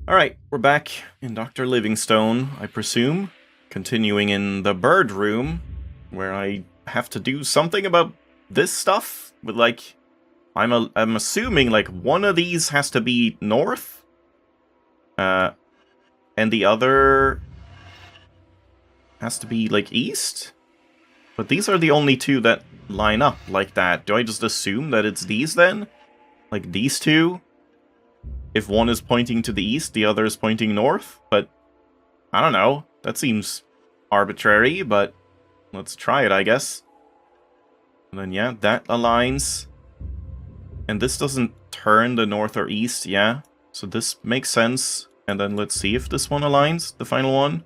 Alright, we're back in Dr. Livingstone, I presume. Continuing in the bird room, where I have to do something about this stuff. But, like, I'm assuming, like, one of these has to be north. And the other has to be, like, east? But these are the only two that line up like that. Do I just assume that it's these, then? Like, these two? If one is pointing to the east, the other is pointing north? But, I don't know. That seems arbitrary, but let's try it, I guess. And then, yeah, that aligns. And this doesn't turn the north or east, yeah. So this makes sense. And then let's see if this one aligns, the final one.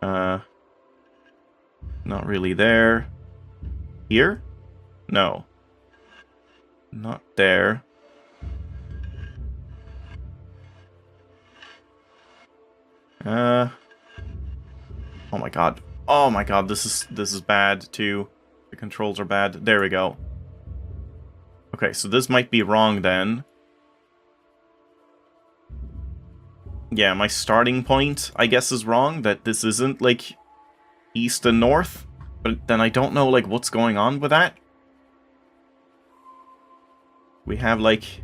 Not really there. Here? No. Not there. Oh my god. Oh my god, this is bad too. The controls are bad. There we go. Okay, so this might be wrong then. Yeah, my starting point, I guess, is wrong. That this isn't, like, east and north. But then I don't know, like, what's going on with that. We have, like,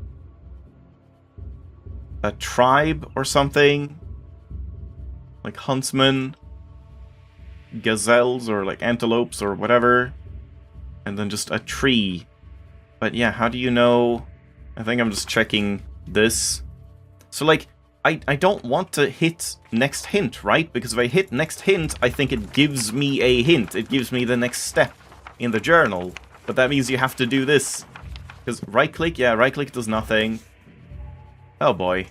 a tribe or something. Like huntsmen, gazelles, or like antelopes or whatever. And then just a tree. But yeah, how do you know? I think I'm just checking this. So like, I don't want to hit next hint, right? Because if I hit next hint, I think it gives me a hint. It gives me the next step in the journal. But that means you have to do this. Because right-click, yeah, right-click does nothing. Oh boy.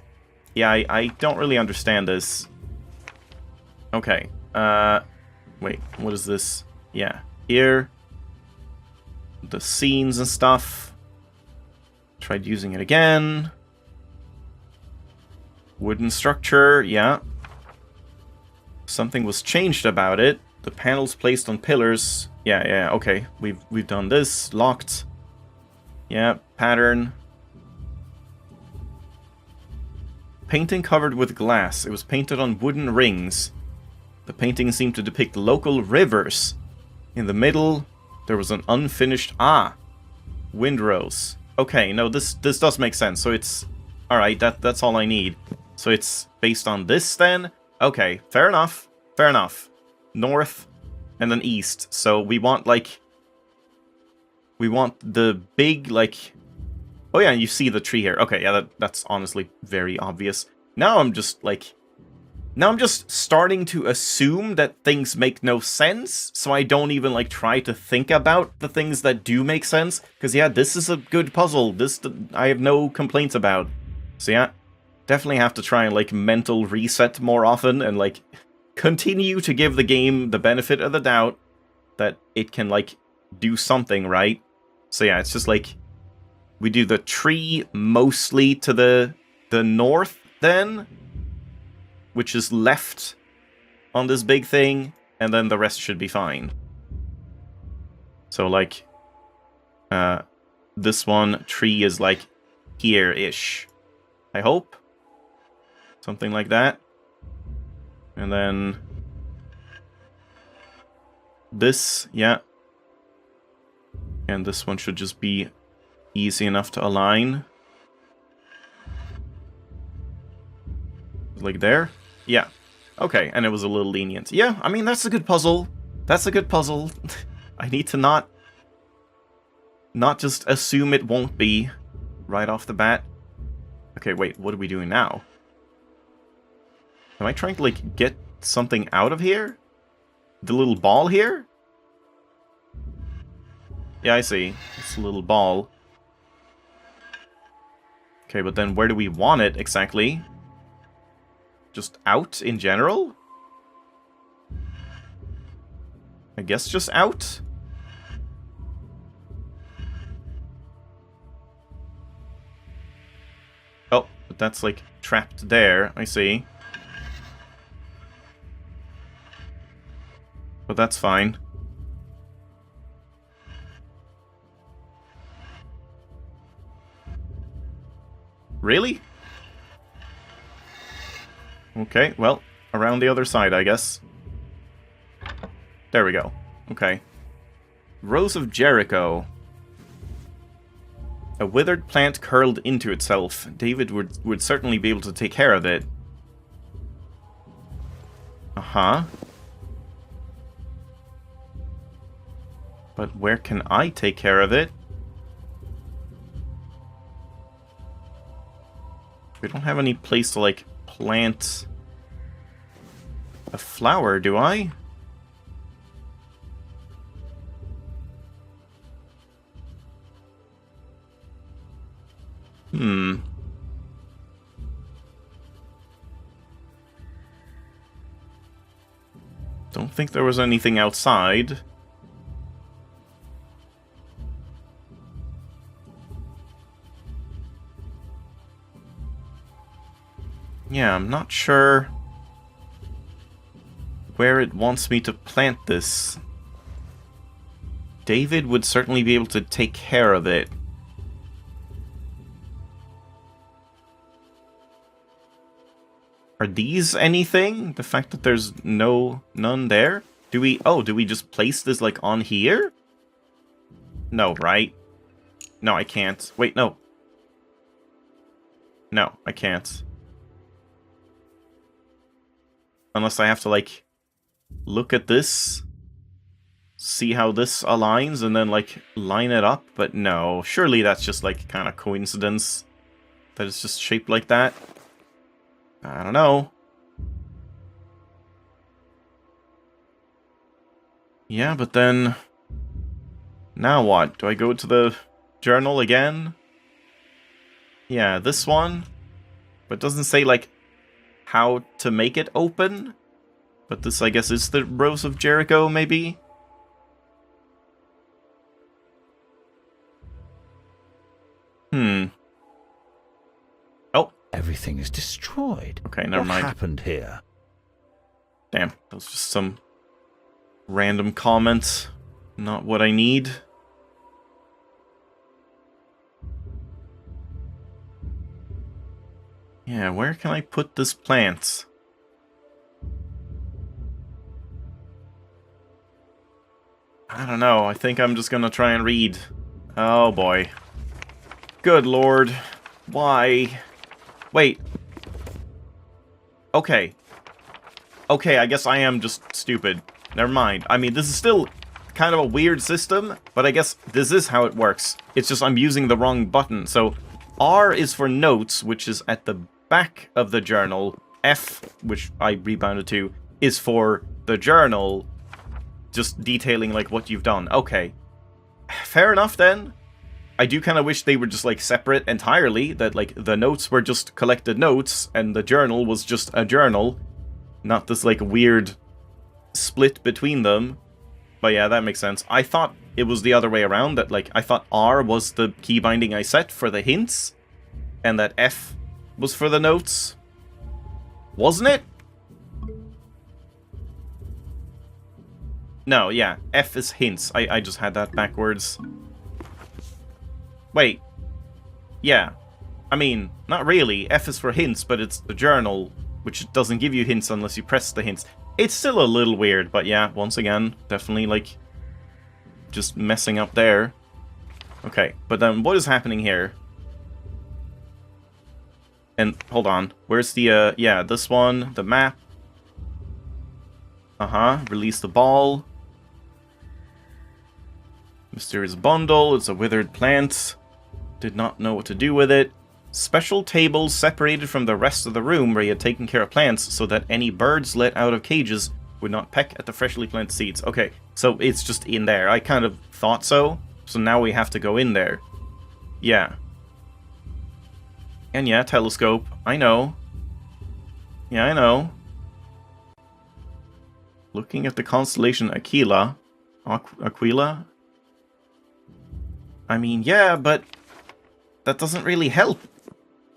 Yeah, I don't really understand this. Okay. Wait, what is this? Yeah, here. The scenes and stuff. Tried using it again. Wooden structure, yeah. Something was changed about it. The panels placed on pillars. Yeah, okay. We've done this. Locked. Yeah, pattern. Painting covered with glass. It was painted on wooden rings. The painting seemed to depict local rivers. In the middle, there was an unfinished... windrows. Okay, no, this does make sense. So it's... Alright, that's all I need. So it's based on this then? Okay, fair enough. Fair enough. North and then east. So we want, like... We want the big, like... Oh yeah, you see the tree here. Okay, yeah, that's honestly very obvious. Now I'm just, like... Now I'm just starting to assume that things make no sense, so I don't even, like, try to think about the things that do make sense. Because, yeah, this is a good puzzle. This, I have no complaints about. So, yeah, definitely have to try and, like, mental reset more often and, like, continue to give the game the benefit of the doubt that it can, like, do something, right? So, yeah, it's just, like, we do the tree mostly to the north, then, which is left on this big thing, and then the rest should be fine. So, like, this one, tree is, like, here-ish. I hope? Something like that. And then... this, yeah. And this one should just be easy enough to align. Like there? Yeah. Okay, and it was a little lenient. Yeah, I mean, that's a good puzzle. That's a good puzzle. I need to not just assume it won't be right off the bat. Okay, wait, what are we doing now? Am I trying to, like, get something out of here? The little ball here? Yeah, I see. It's a little ball. Okay, but then where do we want it exactly? Just out in general? I guess just out? Oh, but that's, like, trapped there. I see. But that's fine. Really? Okay, well, around the other side, I guess. There we go. Okay. Rose of Jericho. A withered plant curled into itself. David would certainly be able to take care of it. Uh-huh. But where can I take care of it? We don't have any place to, like, plant a flower, do I? Don't think there was anything outside. Yeah, I'm not sure where it wants me to plant this. David would certainly be able to take care of it. Are these anything? The fact that there's none there? Do we just place this, like, on here? No, right? No, I can't. Wait, no. No, I can't. Unless I have to, like, look at this, see how this aligns, and then, like, line it up. But no, surely that's just, like, kind of coincidence that it's just shaped like that. I don't know. Yeah, but then... Now what? Do I go to the journal again? Yeah, this one. But it doesn't say, like, how to make it open. But this, I guess, is the Rose of Jericho, maybe? Oh. Everything is destroyed. Okay, never mind. What happened here? Damn, that was just some random comment. Not what I need. Yeah, where can I put this plant? I don't know. I think I'm just gonna try and read. Oh boy. Good lord. Why? Wait. Okay. Okay, I guess I am just stupid. Never mind. I mean, this is still kind of a weird system, but I guess this is how it works. It's just I'm using the wrong button. So R is for notes, which is at the back of the journal. F, which I rebounded to, is for the journal, just detailing, like, what you've done. Okay. Fair enough, then. I do kind of wish they were just, like, separate entirely, that, like, the notes were just collected notes, and the journal was just a journal, not this, like, weird split between them. But yeah, that makes sense. I thought it was the other way around, that, like, I thought R was the key binding I set for the hints, and that F was for the notes. Wasn't it? No, yeah, F is hints. I just had that backwards. Wait. Yeah. I mean, not really. F is for hints, but it's the journal, which doesn't give you hints unless you press the hints. It's still a little weird, but yeah, once again, definitely, like, just messing up there. Okay, but then what is happening here? And, hold on, where's the, yeah, this one, the map. Release the ball. Mysterious bundle, it's a withered plant. Did not know what to do with it. Special tables separated from the rest of the room where he had taken care of plants so that any birds let out of cages would not peck at the freshly planted seeds. Okay, so it's just in there. I kind of thought so. So now we have to go in there. Yeah. And yeah, telescope. I know. Yeah, I know. Looking at the constellation Aquila. Aquila? I mean, yeah, but that doesn't really help.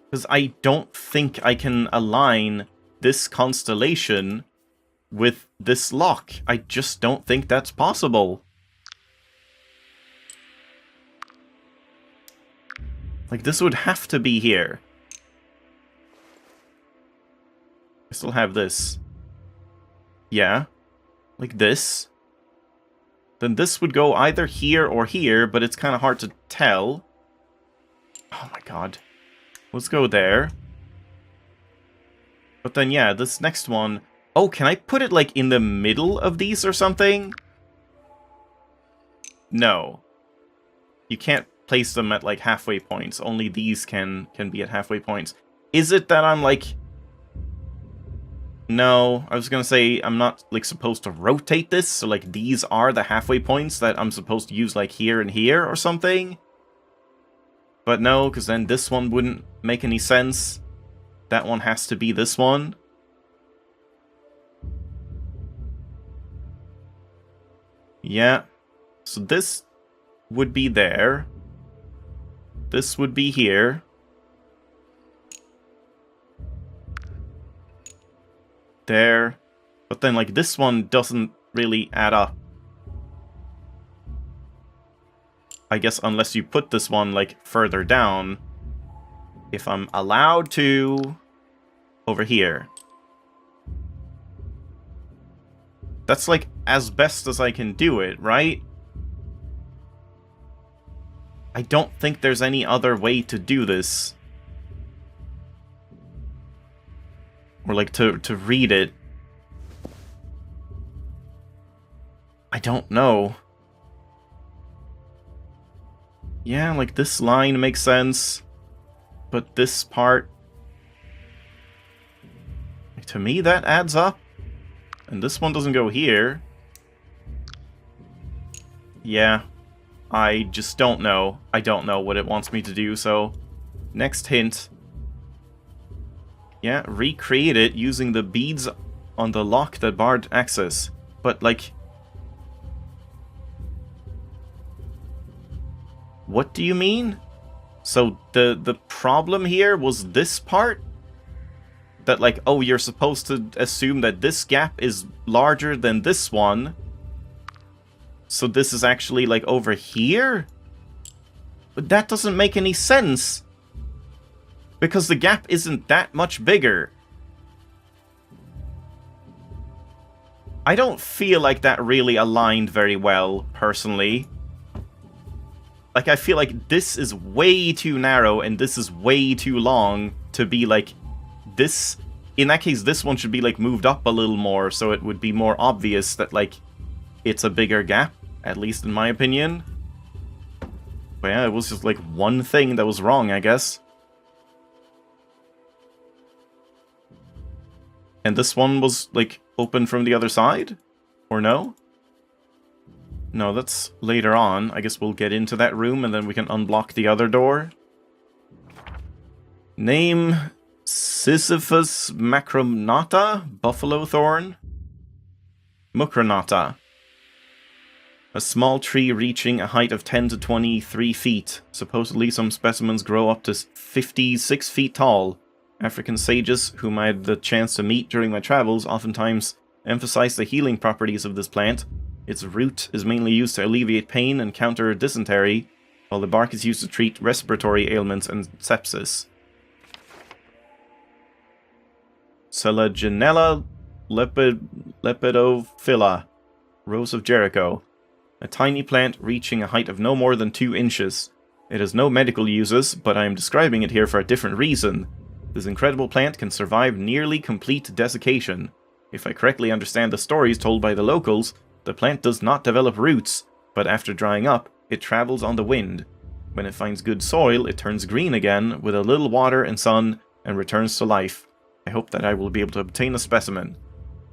Because I don't think I can align this constellation with this lock. I just don't think that's possible. Like, this would have to be here. I still have this. Yeah. Like this. Then this would go either here or here, but it's kind of hard to tell. Oh my god. Let's go there. But then, yeah, this next one... Oh, can I put it, like, in the middle of these or something? No. You can't place them at, like, halfway points. Only these can be at halfway points. Is it that I'm, like... No, I was gonna say I'm not, like, supposed to rotate this, so, like, these are the halfway points that I'm supposed to use, like, here and here or something? But no, because then this one wouldn't make any sense. That one has to be this one. Yeah. So this would be there. This would be here. There. But then, like, this one doesn't really add up. I guess unless you put this one, like, further down. If I'm allowed to... Over here. That's, like, as best as I can do it, right? I don't think there's any other way to do this. Or, like, to read it. I don't know. Yeah, like, this line makes sense. But this part... To me, that adds up. And this one doesn't go here. Yeah. I just don't know. I don't know what it wants me to do, so... Next hint. Yeah, recreate it using the beads on the lock that barred access. But, like... What do you mean? So, the problem here was this part? That, like, oh, you're supposed to assume that this gap is larger than this one. So this is actually, like, over here? But that doesn't make any sense. Because the gap isn't that much bigger. I don't feel like that really aligned very well, personally. Like, I feel like this is way too narrow and this is way too long to be, like... This, in that case, this one should be, like, moved up a little more, so it would be more obvious that, like, it's a bigger gap, at least in my opinion. But yeah, it was just, like, one thing that was wrong, I guess. And this one was, like, open from the other side? Or no? No, that's later on. I guess we'll get into that room, and then we can unblock the other door. Name... Sisyphus macronata, buffalo thorn. Mucronata. A small tree reaching a height of 10 to 23 feet. Supposedly some specimens grow up to 56 feet tall. African sages, whom I had the chance to meet during my travels, oftentimes emphasize the healing properties of this plant. Its root is mainly used to alleviate pain and counter dysentery, while the bark is used to treat respiratory ailments and sepsis. Selaginella lepidophila, Rose of Jericho. A tiny plant reaching a height of no more than 2 inches. It has no medical uses, but I am describing it here for a different reason. This incredible plant can survive nearly complete desiccation. If I correctly understand the stories told by the locals, the plant does not develop roots, but after drying up, it travels on the wind. When it finds good soil, it turns green again, with a little water and sun, and returns to life. I hope that I will be able to obtain a specimen.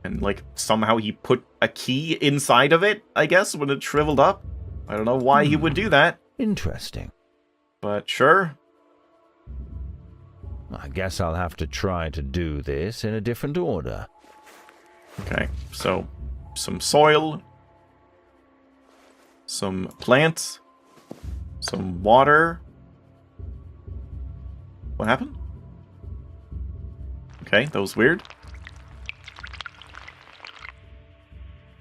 And, like, somehow he put a key inside of it, I guess, when it shriveled up. I don't know why he would do that. Interesting. But sure. I guess I'll have to try to do this in a different order. Okay, so some soil. Some plants. Some water. What happened? Okay, that was weird.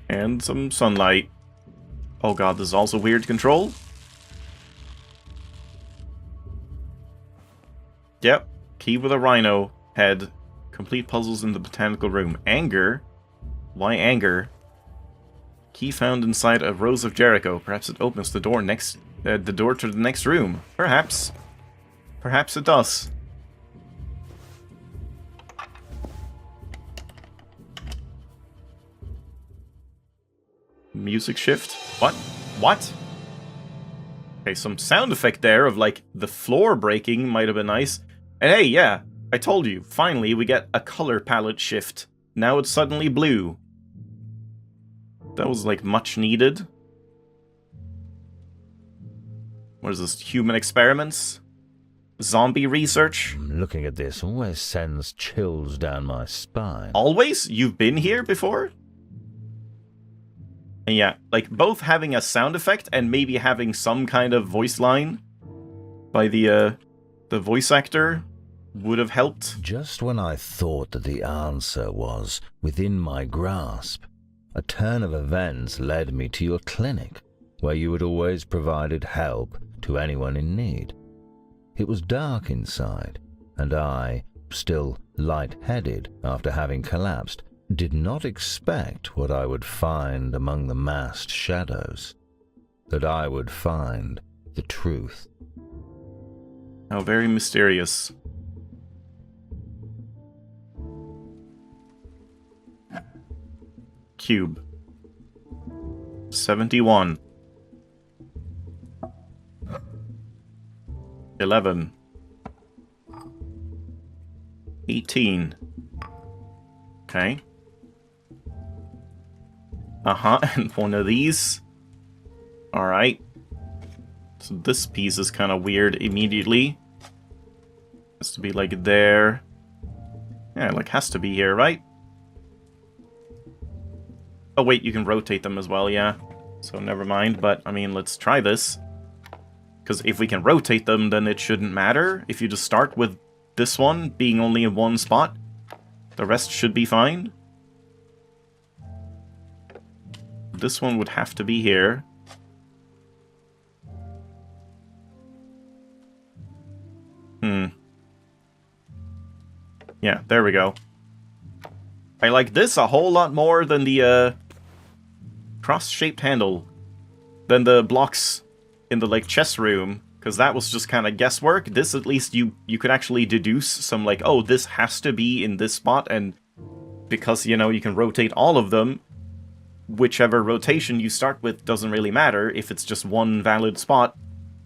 And some sunlight. Oh god, this is also weird to control. Yep, key with a rhino head. Complete puzzles in the botanical room. Anger? Why anger? Key found inside a Rose of Jericho. Perhaps it opens the door the door to the next room. Perhaps. Perhaps it does. Music shift. What? What? Okay, some sound effect there of, like, the floor breaking might have been nice. And hey, yeah, I told you, finally we get a color palette shift. Now it's suddenly blue. That was, like, much needed. What is this, human experiments? Zombie research? Looking at this always sends chills down my spine. Always? You've been here before? And yeah, like, both having a sound effect and maybe having some kind of voice line by the voice actor would have helped. Just when I thought that the answer was within my grasp, a turn of events led me to your clinic, where you had always provided help to anyone in need. It was dark inside, and I, still light-headed after having collapsed, did not expect what I would find among the massed shadows. That I would find the truth. How very mysterious. Cube. 71. 11. 18. Okay. And one of these. Alright. So this piece is kind of weird immediately. Has to be like there. Yeah, like has to be here, right? Oh wait, you can rotate them as well, yeah. So never mind, but I mean, let's try this. Because if we can rotate them, then it shouldn't matter. If you just start with this one being only in one spot, the rest should be fine. This one would have to be here. Yeah, there we go. I like this a whole lot more than the cross-shaped handle. Than the blocks in the, like, chess room. Because that was just kind of guesswork. This, at least, you could actually deduce some, like, oh, this has to be in this spot. And because, you know, you can rotate all of them, whichever rotation you start with doesn't really matter if it's just one valid spot.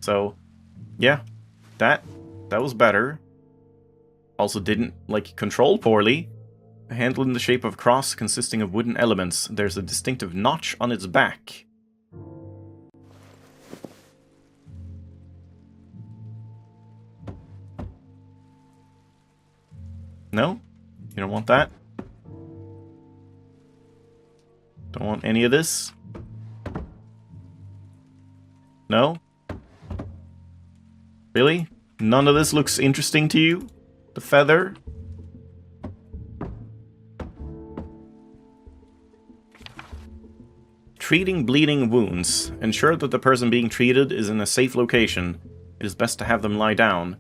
So, yeah, that was better. Also didn't, like, control poorly. A handle in the shape of a cross consisting of wooden elements. There's a distinctive notch on its back. No? You don't want that? Don't want any of this? No? Really? None of this looks interesting to you? The feather? Treating bleeding wounds. Ensure that the person being treated is in a safe location. It is best to have them lie down.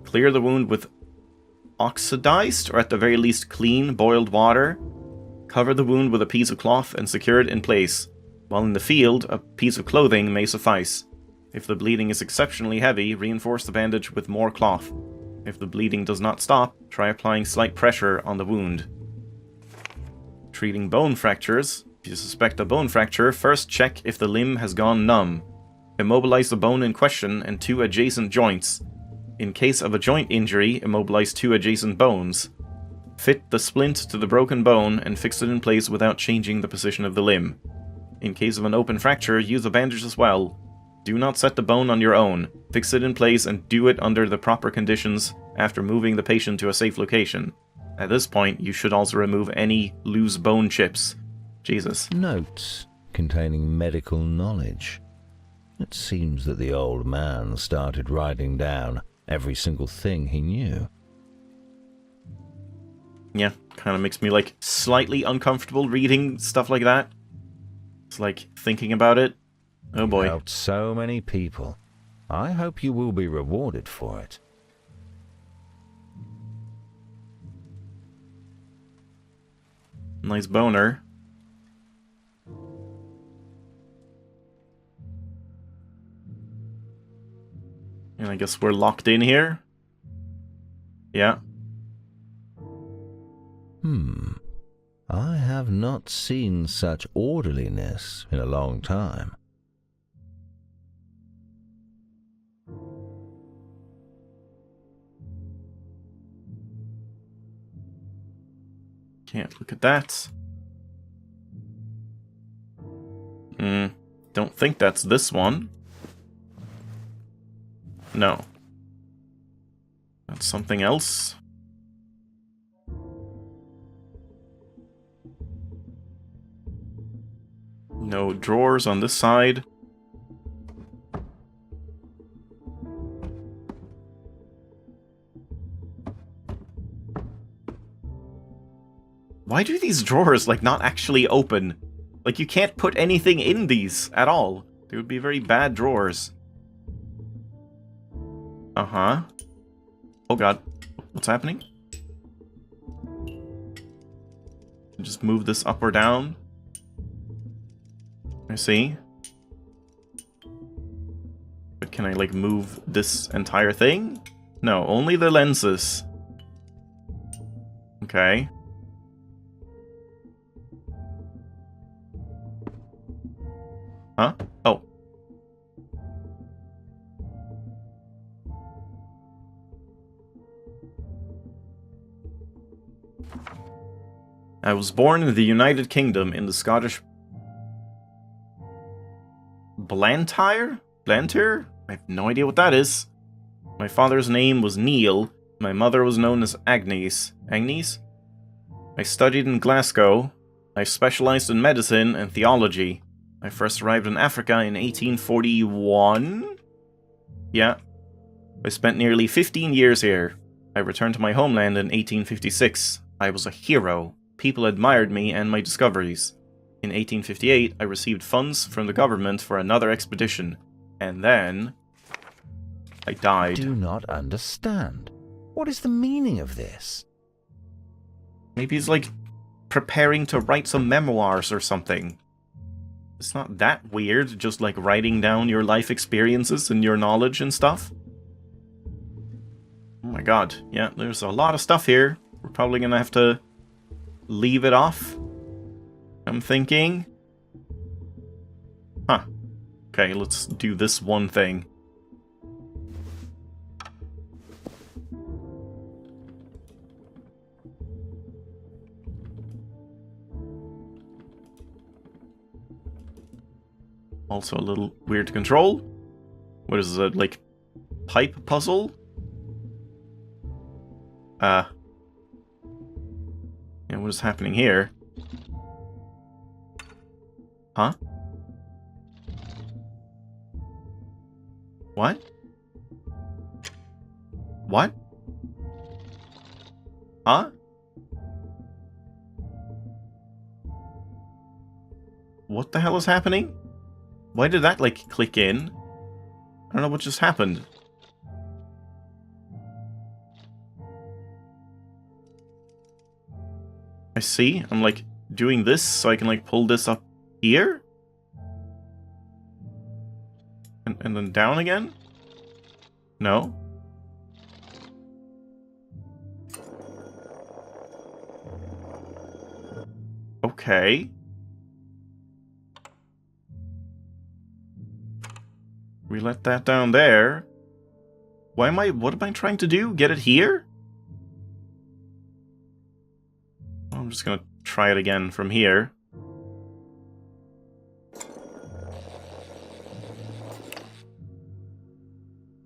Clear the wound with oxidized, or at the very least clean, boiled water. Cover the wound with a piece of cloth and secure it in place. While in the field, a piece of clothing may suffice. If the bleeding is exceptionally heavy, reinforce the bandage with more cloth. If the bleeding does not stop, try applying slight pressure on the wound. Treating bone fractures. If you suspect a bone fracture, first check if the limb has gone numb. Immobilize the bone in question and 2 adjacent joints. In case of a joint injury, immobilize 2 adjacent bones. Fit the splint to the broken bone and fix it in place without changing the position of the limb. In case of an open fracture, use a bandage as well. Do not set the bone on your own. Fix it in place and do it under the proper conditions after moving the patient to a safe location. At this point, you should also remove any loose bone chips. Jesus. Notes containing medical knowledge. It seems that the old man started writing down every single thing he knew. Yeah, kind of makes me, like, slightly uncomfortable reading stuff like that. It's like, thinking about it. Oh boy. You helped so many people. I hope you will be rewarded for it. Nice boner. And I guess we're locked in here. Yeah. I have not seen such orderliness in a long time. Can't look at that. Don't think that's this one. No. That's something else. No drawers on this side. Why do these drawers, like, not actually open? Like, you can't put anything in these at all. They would be very bad drawers. Uh-huh. Oh god. What's happening? Just move this up or down. I see. But can I, like, move this entire thing? No, only the lenses. Okay. Huh? Oh. I was born in the United Kingdom in the Scottish... Blantyre? Blantyre? I have no idea what that is. My father's name was Neil. My mother was known as Agnes. Agnes? I studied in Glasgow. I specialized in medicine and theology. I first arrived in Africa in 1841? Yeah. I spent nearly 15 years here. I returned to my homeland in 1856. I was a hero. People admired me and my discoveries. In 1858, I received funds from the government for another expedition. And then... I died. Do not understand. What is the meaning of this? Maybe he's, like, preparing to write some memoirs or something. It's not that weird, just, like, writing down your life experiences and your knowledge and stuff. Oh my god, yeah, there's a lot of stuff here. We're probably gonna have to leave it off, I'm thinking. Huh. Okay, let's do this one thing. Also a little weird to control. What is it, like, pipe puzzle? Yeah, what is happening here? Huh? What? What? Huh? What the hell is happening? Why did that, like, click in? I don't know what just happened. I see. I'm, like, doing this so I can, like, pull this up here? And then down again? No? Okay. We let that down there. What am I trying to do? Get it here? I'm just gonna try it again from here.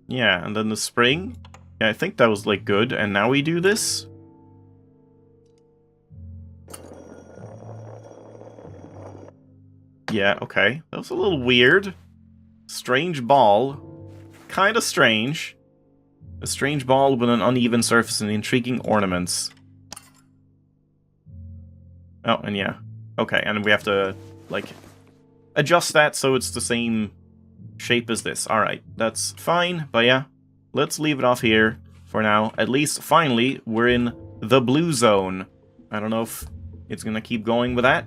Yeah, and then the spring. Yeah, I think that was, like, good. And now we do this? Yeah, okay. That was a little weird. Strange ball. Kinda strange. A strange ball with an uneven surface and intriguing ornaments. Oh, and yeah. Okay, and we have to, like, adjust that so it's the same shape as this. Alright, that's fine, but yeah. Let's leave it off here for now. At least, finally, we're in the blue zone. I don't know if it's gonna keep going with that.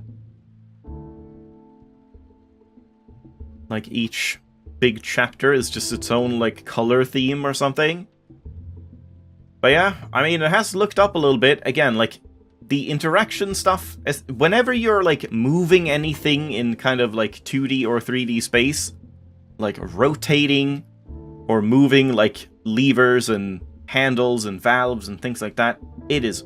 Like, each big chapter is just its own, like, color theme or something. But yeah, I mean, it has looked up a little bit. Again, like, the interaction stuff, whenever you're, like, moving anything in kind of, like, 2D or 3D space, like, rotating or moving, like, levers and handles and valves and things like that, it is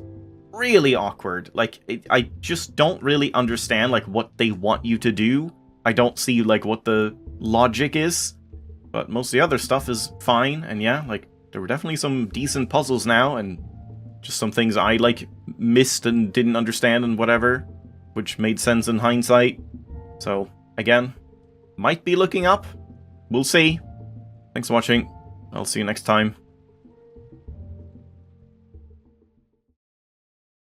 really awkward. Like, I just don't really understand, like, what they want you to do. I don't see, like, what the logic is, but most of the other stuff is fine, and yeah, like, there were definitely some decent puzzles now, and just some things I, like, missed and didn't understand and whatever, which made sense in hindsight. So, again, might be looking up. We'll see. Thanks for watching. I'll see you next time.